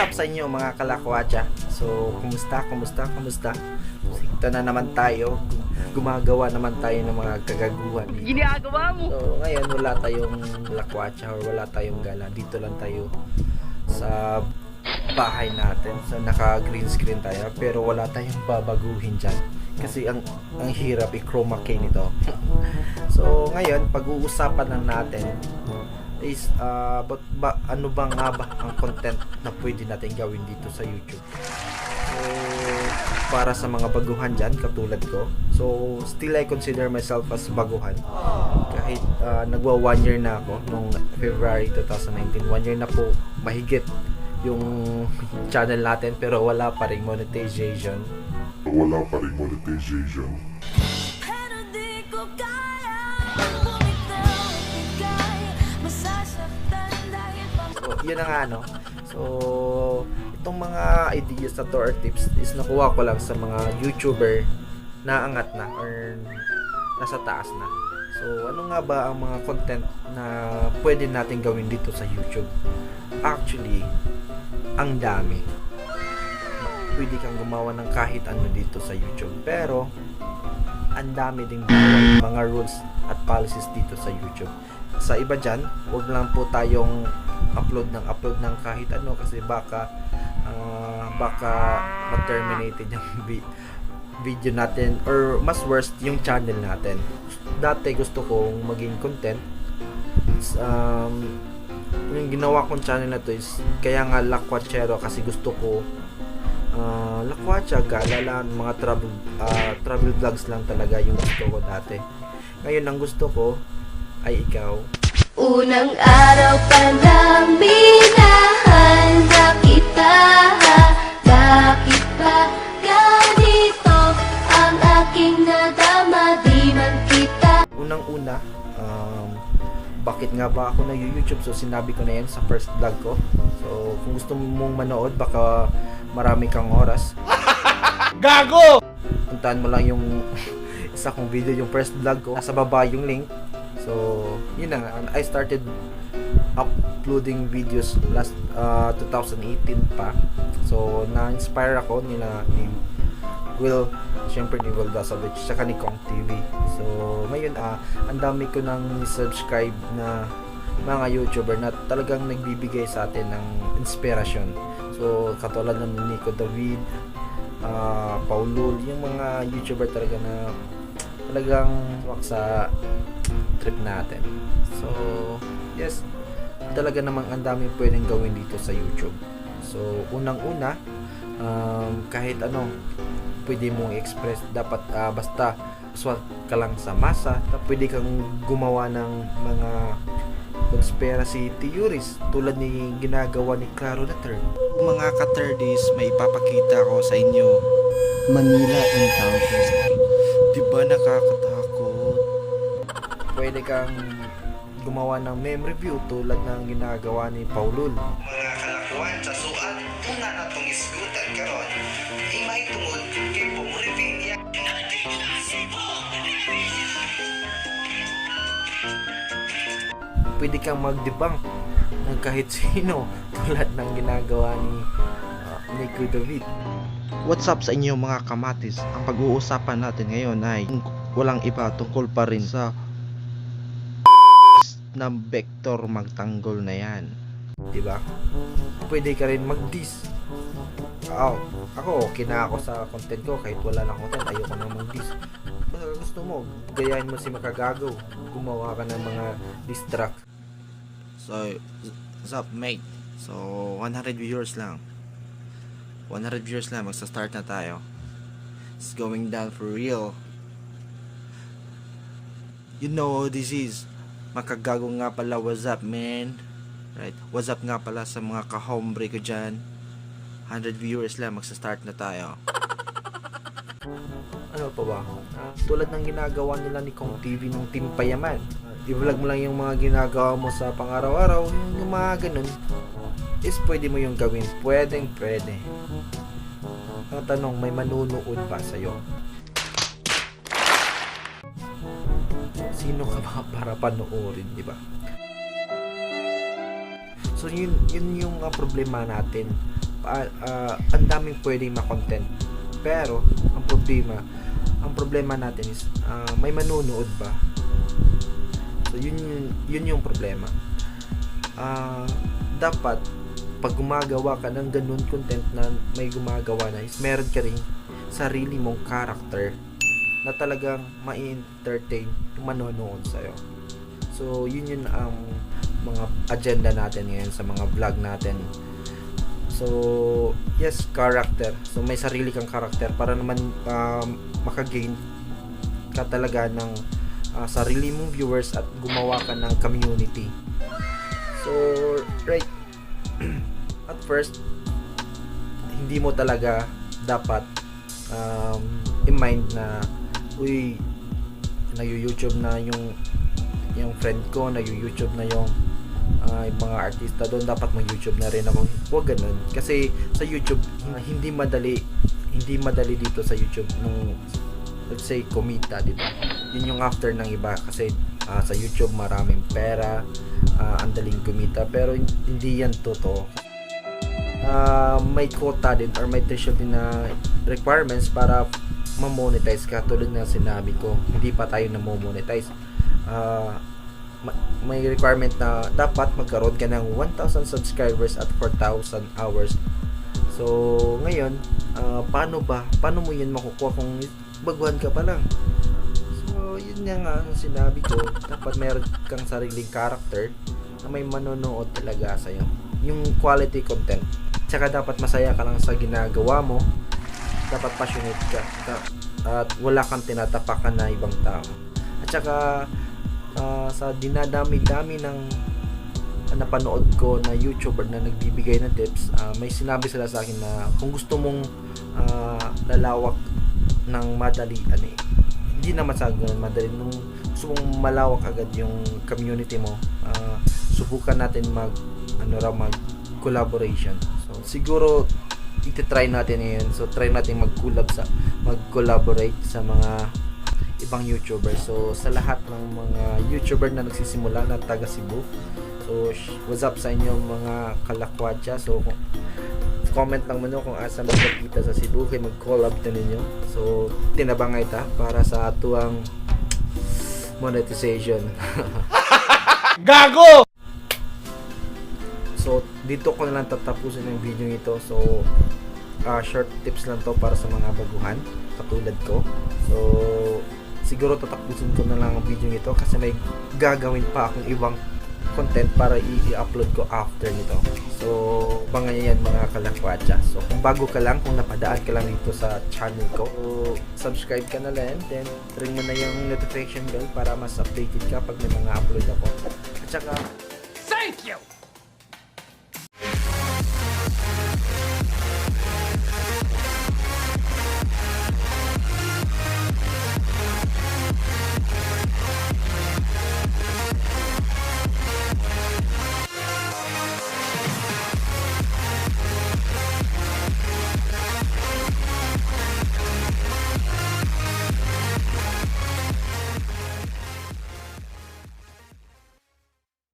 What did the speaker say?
up sa inyo mga kalakwatsa? So, kumusta? Ito na naman tayo. Gumagawa naman tayo ng mga kagaguhan. Ginagawa mo? So, ngayon wala tayong lakwatsa or wala tayong gala. Dito lang tayo sa bahay natin. So, naka-green screen tayo. Pero wala tayong babaguhin dyan. Kasi ang hirap i-chroma key nito. So, ngayon, pag-uusapan lang natin is ano ba nga ba ang content na pwede natin gawin dito sa YouTube. So, para sa mga baguhan dyan, katulad ko. So, still I consider myself as baguhan. Kahit nagwa 1 year na ako, nung February 2019. 1 year na po, mahigit yung channel natin, pero wala pa rin monetization. So, yun na nga, no? So, itong mga ideas na to or tips is nakuha ko lang sa mga YouTuber na angat na or nasa taas na. So, ano nga ba ang mga content na pwede natin gawin dito sa YouTube? Actually, ang dami. Pwede kang gumawa ng kahit ano dito sa YouTube. Pero, ang dami ding mga rules at policies dito sa YouTube. Sa iba dyan, huwag lang po tayong upload ng kahit ano kasi baka ma-terminated yung video natin or mas worst yung channel natin. Dati gusto kong maging content, yung ginawa kong channel na to is kaya nga Lakwatchero kasi gusto ko lakwatsa, gala lang, mga travel vlogs lang talaga yung gusto ko dati. Ngayon ang gusto ko ay ikaw. Unang araw pa lang minahanda kita. Bakit ba ganito ang aking nadama? Di man kita. Unang-una, bakit nga ba ako nag-YouTube? So sinabi ko na yan sa first vlog ko. So kung gusto mong manood, baka marami kang oras. Gago! Puntahan mo lang yung isa kong video, yung first vlog ko. Nasa baba yung link. So, yun na nga. I started uploading videos last 2018 pa. So, na-inspire ako ni Will, syempre ni Will Dasovich, saka ni Kong TV. So, ngayon ang dami ko nang subscribe na mga YouTuber na talagang nagbibigay sa atin ng inspirasyon. So, katulad ng Nico David, Paulul, yung mga YouTuber talaga na talagang wak sa trip natin. So, yes, talaga namang ang dami pwedeng gawin dito sa YouTube. So, unang-una, kahit ano pwede mong express, dapat basta swak ka lang sa masa, pwede kang gumawa ng mga conspiracy theories tulad ni ginagawa ni Claro the Third. Mga ka-thirdies, may ipapakita ko sa inyo. Manila Encounter. Diba nakakatakot? Pwede kang gumawa ng meme review tulad ng ginagawa ni Paulul. Mga kalakuan sa suat, una na itong isgutan karon. Himay tungod kay Pong Revilla. Pwede kang mag-debunk ng kahit sino tulad ng ginagawa ni Nico David. What's up sa inyo mga kamatis? Ang pag-uusapan natin ngayon ay walang iba tungkol pa rin sa ng vector magtanggol na yan. Diba? Pwede ka rin mag-diss. Ako okay na ako sa content ko kahit wala lang content, ayoko na mag-diss. Gusto mo, gayahin mo si Makagago, gumawa ka ng mga diss track. So, what's up mate? So, 100 viewers lang. 100 viewers lang, magsa-start na tayo. It's going down for real. You know how this is. Makagago nga pala, what's up man? Right? What's up nga pala sa mga ka-hombre ko dyan. 100 viewers lang, magsa-start na tayo. Ano pa ba? Tulad ng ginagawa nila ni Kong TV ng Team Payaman. I-vlog mo lang yung mga ginagawa mo sa pang-araw-araw, yung mga ganun. Is pwede mo yung gawin. Pwede. Ang tanong, may manunood ba sa'yo? Sino ka ba para panoorin, di ba? So yun yung problema natin. ang daming pwedeng ma-content. Pero ang problema natin is may manunood ba? So yun yung problema. Dapat pag gumagawa ka ng ganun content na may gumagawa na is meron ka ring sarili mong character na talagang ma-entertain yung manonood sa'yo. So yun ang mga agenda natin ngayon sa mga vlog natin. So yes, character. So may sarili kang character para naman makagain ka talaga ng sarili mong viewers at gumawa ka ng community. So right at first hindi mo talaga dapat i-mind na nag-YouTube na yung friend ko, nag-YouTube na yung mga artista doon, dapat mag-YouTube na rin ako. Huwag ganun. Kasi sa YouTube, hindi madali dito sa YouTube nung let's say kumita, di ba? Yun yung after ng iba kasi sa YouTube maraming pera, ang daling kumita, pero hindi yan totoo. May quota din or may threshold din na requirements para ma-monetize ka. Tulad na sinabi ko, hindi pa tayo na-monetize. May requirement na dapat magkaroon ka ng 1,000 subscribers at 4,000 hours. So ngayon, paano mo yun makukuha kung baguhan ka pa lang? So yun nga ang sinabi ko, dapat meron kang sariling character na may manonood talaga sa'yo, yung quality content. Tsaka dapat masaya ka lang sa ginagawa mo, dapat passionate ka at wala kang tinatapakan na ibang tao. At tsaka sa dinadami-dami ng napanood ko na YouTuber na nagbibigay ng tips, may sinabi sila sa akin na kung gusto mong lalawak ng madali, hindi naman sa ganun madali, nung gusto mong malawak agad yung community mo, subukan natin mag collaboration. So siguro iti-try natin ngayon. So try natin mag-collaborate sa mga ibang YouTuber. So sa lahat ng mga YouTuber na nagsisimula na taga Cebu, so what's up sa inyo mga kalakwatsa. So comment lang mo kung asa magkita sa Cebu kay mag-collab ta ninyo. So tinabangay ta para sa atuang monetization. Gago! So dito ko na lang tatapusin yung video nito. So short tips lang to para sa mga baguhan katulad ko. So siguro tatapusin ko na lang ang video nito kasi may gagawin pa akong ibang content para i-upload ko after nito. So bangan yan mga kalakwatsa. So kung bago ka lang, kung napadaan ka lang dito sa channel ko, so subscribe ka na lang, then ring mo na yung notification bell para mas updated ka pag may mga upload ako. At saka Thank you!